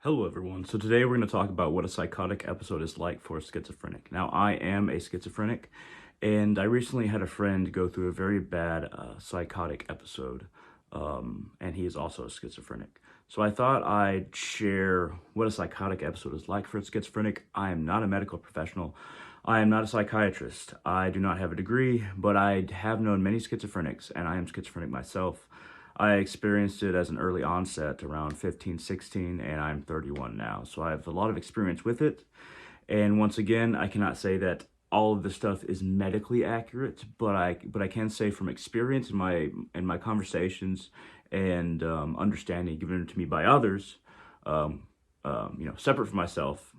Hello everyone. So today we're going to talk about what a psychotic episode is like for a schizophrenic. Now I am a schizophrenic and I recently had a friend go through a very bad psychotic episode and he is also a schizophrenic. So I thought I'd share what a psychotic episode is like for a schizophrenic. I am not a medical professional. I am not a psychiatrist. I do not have a degree, but I have known many schizophrenics and I am schizophrenic myself. I experienced it as an early onset around 15, 16, and I'm 31 now. So I have a lot of experience with it. And once again, I cannot say that all of this stuff is medically accurate, but I can say from experience in my conversations and understanding given to me by others, separate from myself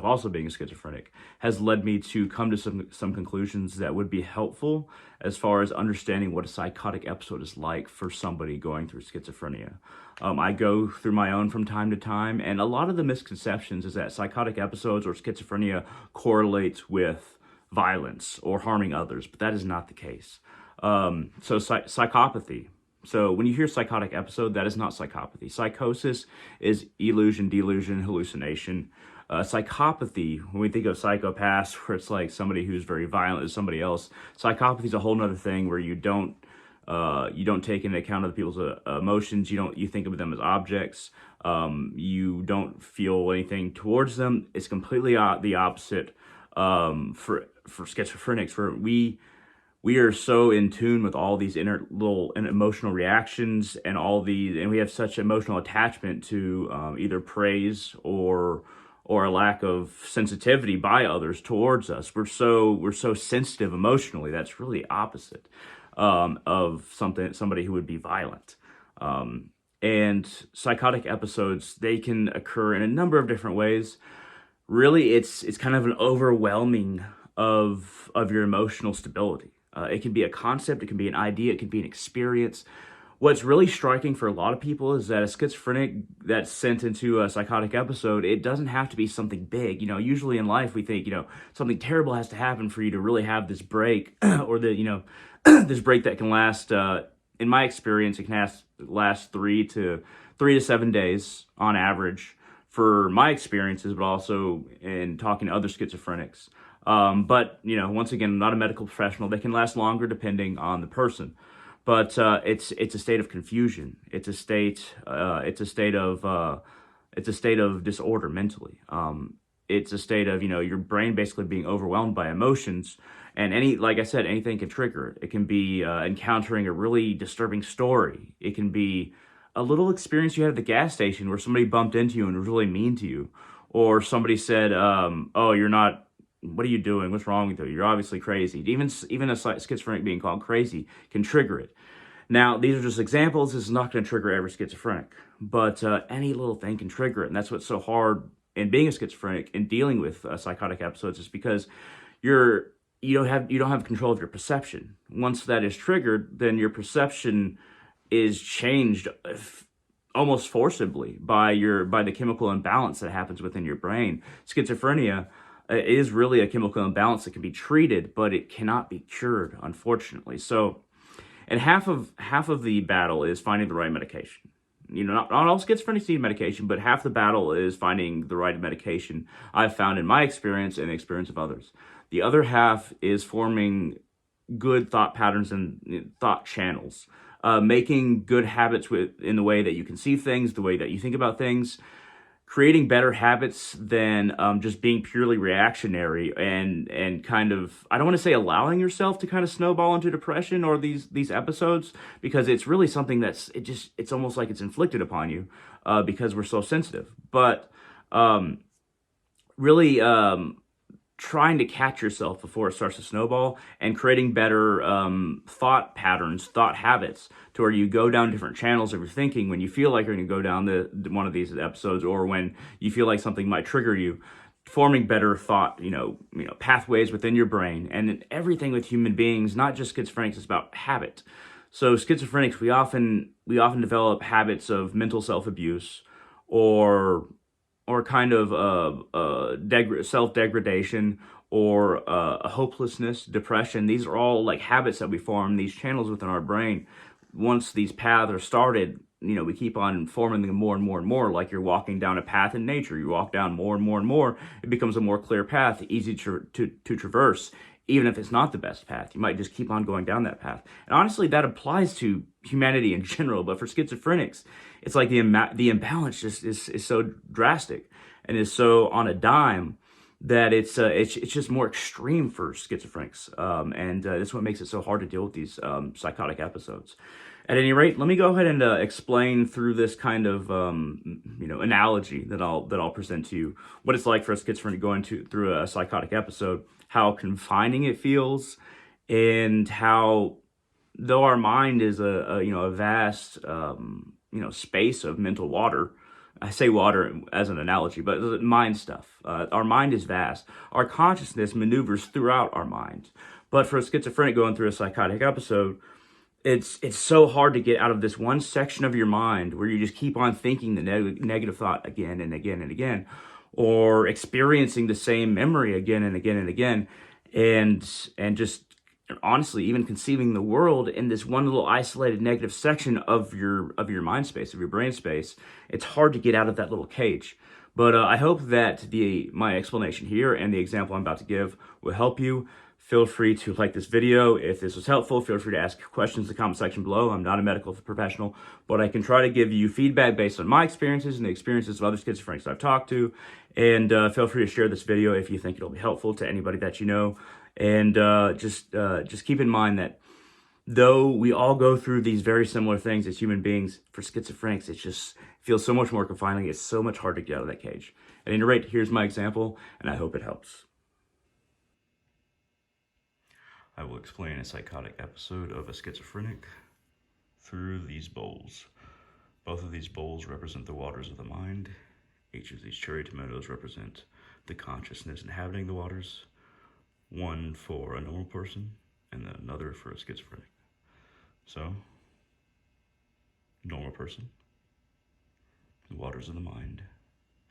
also being a schizophrenic, has led me to come to some conclusions that would be helpful as far as understanding what a psychotic episode is like for somebody going through schizophrenia. I go through my own from time to time, and a lot of the misconceptions is that psychotic episodes or schizophrenia correlates with violence or harming others, but that is not the case. Psychopathy. So when you hear psychotic episode, that is not psychopathy. Psychosis is illusion, delusion, hallucination. Psychopathy, when we think of psychopaths, where it's like somebody who's very violent is somebody else, psychopathy is a whole nother thing where you don't take into account other people's emotions. You think of them as objects. You don't feel anything towards them. It's completely the opposite for schizophrenics, where we are so in tune with all these inner little emotional reactions and and we have such emotional attachment to either praise or a lack of sensitivity by others towards us. We're so sensitive emotionally. That's really the opposite of somebody who would be violent. And psychotic episodes, they can occur in a number of different ways. Really, it's kind of an overwhelming of your emotional stability. It can be a concept, it can be an idea, it can be an experience. What's really striking for a lot of people is that a schizophrenic that's sent into a psychotic episode, it doesn't have to be something big. Usually in life we think, something terrible has to happen for you to really have this break or this break that can last, in my experience, it can last 3 to 7 days on average for my experiences, but also in talking to other schizophrenics. But once again, I'm not a medical professional. They can last longer depending on the person. But it's a state of confusion. It's a state of disorder mentally. It's a state of your brain basically being overwhelmed by emotions, and like I said, anything can trigger it. It can be encountering a really disturbing story. It can be a little experience you had at the gas station where somebody bumped into you and was really mean to you, or somebody said, "Oh, you're not. What are you doing? What's wrong with you? You're obviously crazy." Even a schizophrenic being called crazy can trigger it. Now, these are just examples. This is not going to trigger every schizophrenic, but any little thing can trigger it, and that's what's so hard in being a schizophrenic and dealing with psychotic episodes, is because you don't have control of your perception. Once that is triggered, then your perception is changed almost forcibly by the chemical imbalance that happens within your brain. Schizophrenia is really a chemical imbalance that can be treated, but it cannot be cured, unfortunately. So, and half of the battle is finding the right medication. Not all schizophrenics need medication, but half the battle is finding the right medication, I've found in my experience and the experience of others. The other half is forming good thought patterns and thought channels, making good habits in the way that you conceive things, the way that you think about things, creating better habits than just being purely reactionary and kind of, I don't want to say allowing yourself to kind of snowball into depression or these episodes, because it's really something it's almost like it's inflicted upon you because we're so sensitive. But really trying to catch yourself before it starts to snowball and creating better thought patterns, thought habits, to where you go down different channels of your thinking when you feel like you're going to go down one of these episodes, or when you feel like something might trigger you, forming better thought, pathways within your brain. And everything with human beings, not just schizophrenics, is about habit. So schizophrenics, we often develop habits of mental self-abuse or kind of self-degradation, or hopelessness, depression. These are all like habits that we form, these channels within our brain. Once these paths are started, we keep on forming them more and more and more, like you're walking down a path in nature. You walk down more and more and more, it becomes a more clear path, easy to traverse, even if it's not the best path. You might just keep on going down that path. And honestly, that applies to humanity in general, but for schizophrenics, it's like the imbalance just is so drastic and is so on a dime that it's just more extreme for schizophrenics, and that's what makes it so hard to deal with these psychotic episodes. At any rate, let me go ahead and explain through this kind of analogy that I'll present to you what it's like for a schizophrenic going through a psychotic episode, how confining it feels, and how, though our mind is a vast space of mental water. I say water as an analogy, but mind stuff. Our mind is vast. Our consciousness maneuvers throughout our mind. But for a schizophrenic going through a psychotic episode, it's so hard to get out of this one section of your mind where you just keep on thinking the negative thought again and again and again, or experiencing the same memory again and again and again, and just honestly even conceiving the world in this one little isolated negative section of your mind space, of your brain space. It's hard to get out of that little cage. But I hope that my explanation here and the example I'm about to give will help you. Feel free to like this video. If this was helpful, feel free to ask questions in the comment section below. I'm not a medical professional, but I can try to give you feedback based on my experiences and the experiences of other schizophrenics I've talked to. And feel free to share this video if you think it'll be helpful to anybody that you know. And just keep in mind that though we all go through these very similar things as human beings, for schizophrenics, it just feels so much more confining. It's so much harder to get out of that cage. At any rate, here's my example, and I hope it helps. I will explain a psychotic episode of a schizophrenic through these bowls. Both of these bowls represent the waters of the mind. Each of these cherry tomatoes represent the consciousness inhabiting the waters. One for a normal person and then another for a schizophrenic. So, normal person, the waters of the mind,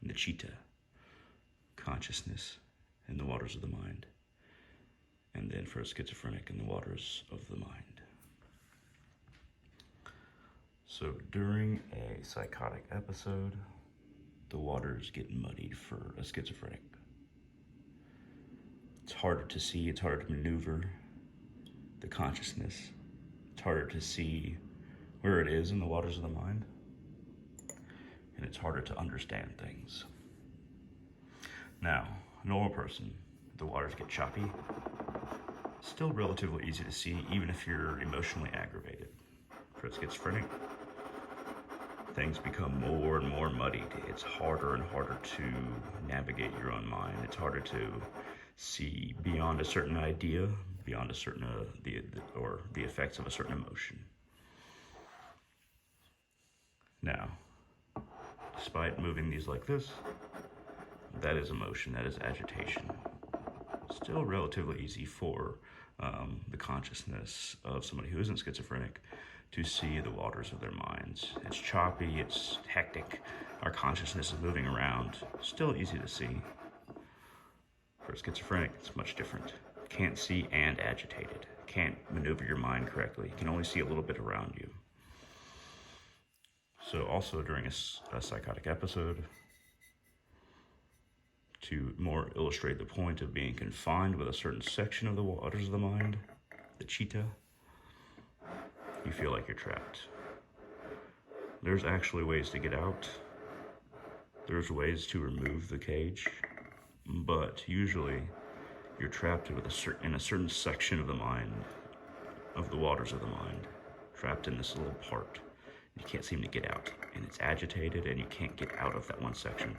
and the cheetah, consciousness in the waters of the mind. And then for a schizophrenic, in the waters of the mind. So during a psychotic episode, the waters get muddied for a schizophrenic. It's harder to see, it's harder to maneuver the consciousness. It's harder to see where it is in the waters of the mind. And it's harder to understand things. Now, a normal person, the waters get choppy. Still relatively easy to see, even if you're emotionally aggravated. For a schizophrenic, things become more and more muddied. It's harder and harder to navigate your own mind. It's harder to see beyond a certain idea, beyond a certain the effects of a certain emotion. Now, despite moving these like this, that is emotion, that is agitation. Still relatively easy for the consciousness of somebody who isn't schizophrenic to see the waters of their minds. It's choppy, it's hectic, our consciousness is moving around. Still easy to see. For a schizophrenic, it's much different. Can't see and agitated. Can't maneuver your mind correctly. You can only see a little bit around you. So also during a psychotic episode, to more illustrate the point of being confined with a certain section of the waters of the mind, the cheetah, you feel like you're trapped. There's actually ways to get out. There's ways to remove the cage, but usually you're trapped in a certain section of the mind, of the waters of the mind, trapped in this little part. You can't seem to get out, and it's agitated, and you can't get out of that one section.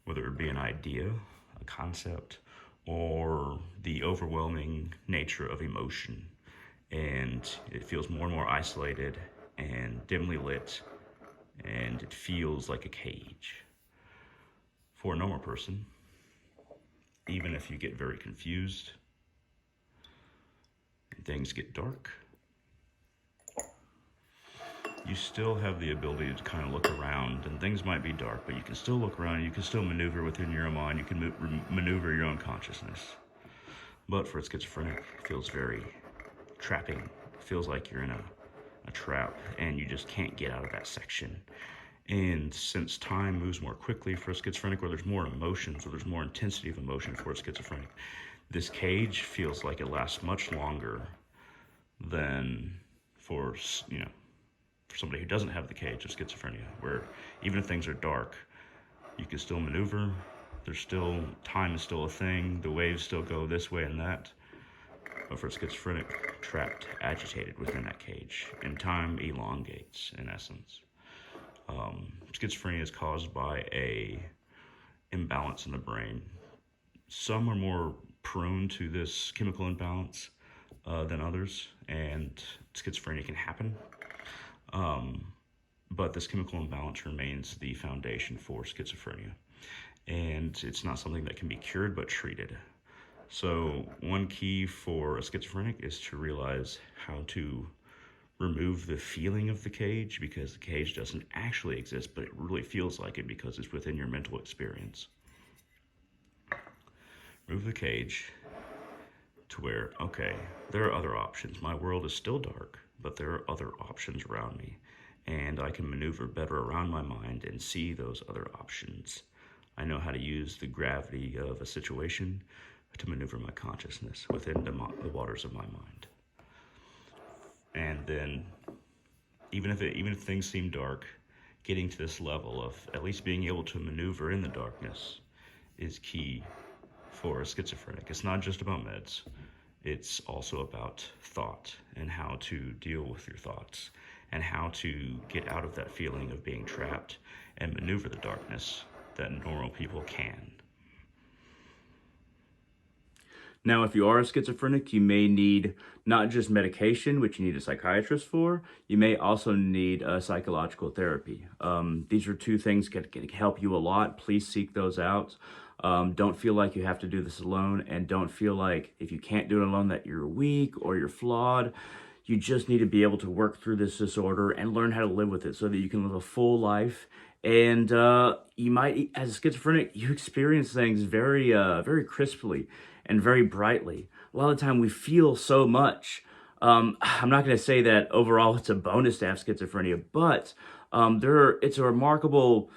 Whether it be an idea, a concept, or the overwhelming nature of emotion. And it feels more and more isolated and dimly lit, and it feels like a cage. For a normal person, even if you get very confused, and things get dark, you still have the ability to kind of look around, and things might be dark, but you can still look around, you can still maneuver within your own mind, you can maneuver your own consciousness. But for a schizophrenic, it feels very trapping. It feels like you're in a trap, and you just can't get out of that section. And since time moves more quickly for a schizophrenic, or there's more emotions, or there's more intensity of emotion for a schizophrenic, this cage feels like it lasts much longer than for, for somebody who doesn't have the cage of schizophrenia, where even if things are dark, you can still maneuver. Time is still a thing. The waves still go this way and that. But for a schizophrenic, trapped, agitated within that cage, and time elongates, in essence. Schizophrenia is caused by a imbalance in the brain. Some are more prone to this chemical imbalance than others, and schizophrenia can happen. But this chemical imbalance remains the foundation for schizophrenia. And it's not something that can be cured, but treated. So one key for a schizophrenic is to realize how to remove the feeling of the cage, because the cage doesn't actually exist, but it really feels like it because it's within your mental experience. Remove the cage to where, okay, there are other options. My world is still dark, but there are other options around me, and I can maneuver better around my mind and see those other options. I know how to use the gravity of a situation to maneuver my consciousness within the waters of my mind. And then, even if things seem dark, getting to this level of at least being able to maneuver in the darkness is key for a schizophrenic. It's not just about meds. It's also about thought and how to deal with your thoughts and how to get out of that feeling of being trapped and maneuver the darkness that normal people can. Now, if you are a schizophrenic, you may need not just medication, which you need a psychiatrist for, you may also need psychological therapy. These are two things that can help you a lot. Please seek those out. Don't feel like you have to do this alone, and don't feel like if you can't do it alone that you're weak or you're flawed. You just need to be able to work through this disorder and learn how to live with it so that you can live a full life. And you might, as a schizophrenic, you experience things very, very crisply and very brightly. A lot of the time we feel so much. I'm not going to say that overall it's a bonus to have schizophrenia, but it's a remarkable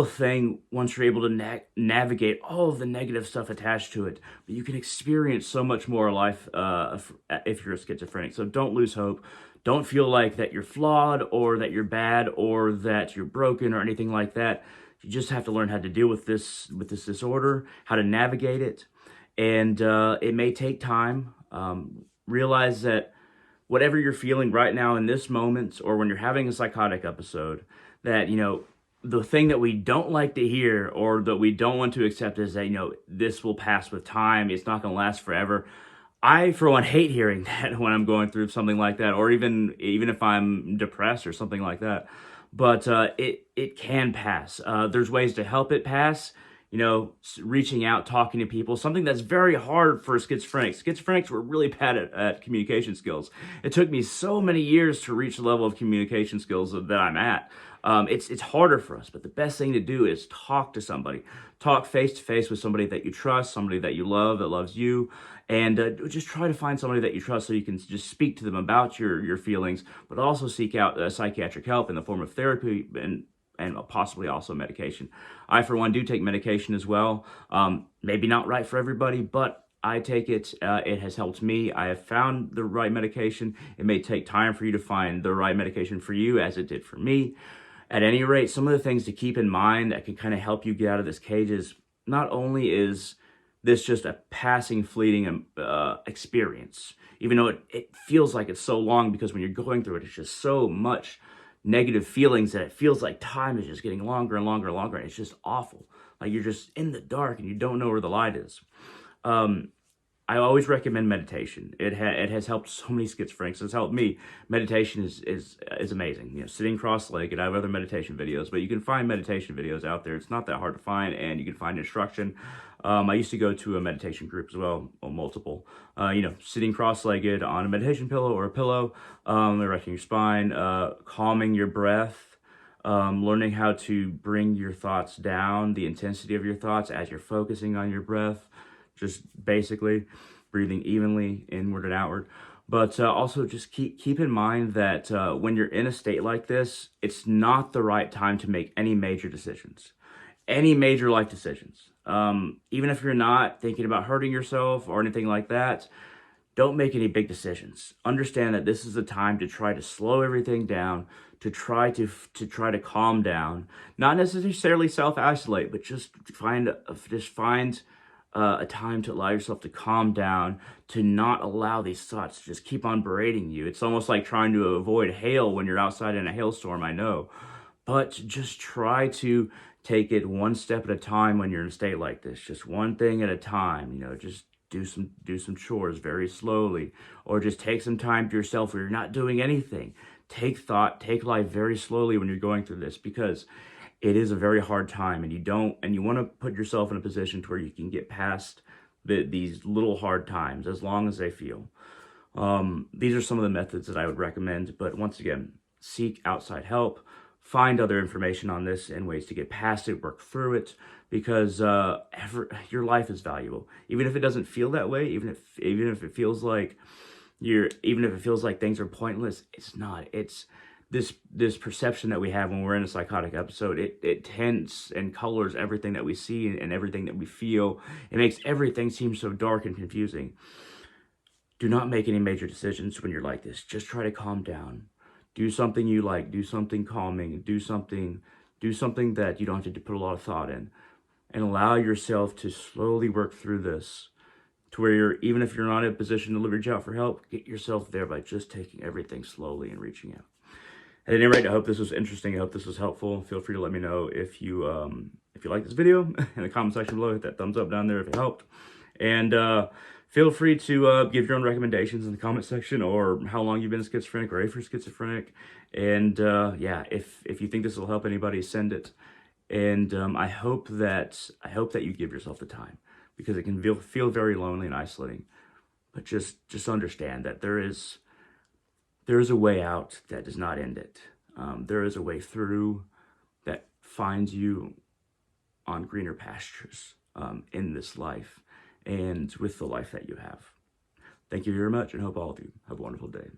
thing once you're able to navigate all of the negative stuff attached to it. But you can experience so much more life if you're a schizophrenic. So don't lose hope. Don't feel like that you're flawed or that you're bad or that you're broken or anything like that. You just have to learn how to deal with this disorder, how to navigate it. And it may take time. Realize that whatever you're feeling right now in this moment, or when you're having a psychotic episode, that, the thing that we don't like to hear or that we don't want to accept is that, this will pass with time. It's not going to last forever. I, for one, hate hearing that when I'm going through something like that, or even if I'm depressed or something like that. But it can pass. There's ways to help it pass. Reaching out, talking to people, something that's very hard for schizophrenics. Schizophrenics were really bad at communication skills. It took me so many years to reach the level of communication skills that I'm at. It's harder for us, but the best thing to do is talk to somebody. Talk face to face with somebody that you trust, somebody that you love, that loves you, and just try to find somebody that you trust so you can just speak to them about your feelings, but also seek out psychiatric help in the form of therapy and possibly also medication. I, for one, do take medication as well. Maybe not right for everybody, but I take it. It has helped me. I have found the right medication. It may take time for you to find the right medication for you, as it did for me. At any rate, some of the things to keep in mind that can kind of help you get out of this cage is, not only is this just a passing, fleeting experience, even though it feels like it's so long, because when you're going through it, it's just so much negative feelings that it feels like time is just getting longer and longer and longer, and it's just awful. Like you're just in the dark and you don't know where the light is. I always recommend meditation. It has helped so many schizophrenics. It's helped me. Meditation is amazing. Sitting cross-legged. I have other meditation videos, but you can find meditation videos out there. It's not that hard to find, and you can find instruction. I used to go to a meditation group as well, or multiple. Sitting cross-legged on a meditation pillow or a pillow, erecting your spine, calming your breath, learning how to bring your thoughts down, the intensity of your thoughts as you're focusing on your breath. Just basically breathing evenly inward and outward. But also just keep in mind that when you're in a state like this, it's not the right time to make any major decisions, any major life decisions. Even if you're not thinking about hurting yourself or anything like that, don't make any big decisions. Understand that this is a time to try to slow everything down, to try to calm down. Not necessarily self-isolate, but just find a time to allow yourself to calm down, to not allow these thoughts to just keep on berating you. It's almost like trying to avoid hail when you're outside in a hailstorm, I know. But just try to take it one step at a time when you're in a state like this. Just one thing at a time, just do some chores very slowly, or just take some time to yourself where you're not doing anything. Take life very slowly when you're going through this, because it is a very hard time, and you want to put yourself in a position to where you can get past these little hard times as long as they feel. These are some of the methods that I would recommend, but once again, seek outside help, find other information on this and ways to get past it, work through it, because your life is valuable. Even if it doesn't feel that way, even if it feels like things are pointless, it's not. It's this perception that we have when we're in a psychotic episode. It tints and colors everything that we see and everything that we feel. It makes everything seem so dark and confusing. Do not make any major decisions when you're like this. Just try to calm down. Do something you like. Do something calming. Do something that you don't have to put a lot of thought in, and allow yourself to slowly work through this, to where even if you're not in a position to reach out for help, get yourself there by just taking everything slowly and reaching out. At any rate, I hope this was interesting. I hope this was helpful. Feel free to let me know if you like this video in the comment section below. Hit that thumbs up down there if it helped. And feel free to give your own recommendations in the comment section, or how long you've been schizophrenic, or if you're schizophrenic. And yeah, if you think this will help anybody, send it. And I hope that you give yourself the time, because it can feel very lonely and isolating. But just understand that there is a way out that does not end it. There is a way through that finds you on greener pastures in this life and with the life that you have. Thank you very much, and hope all of you have a wonderful day.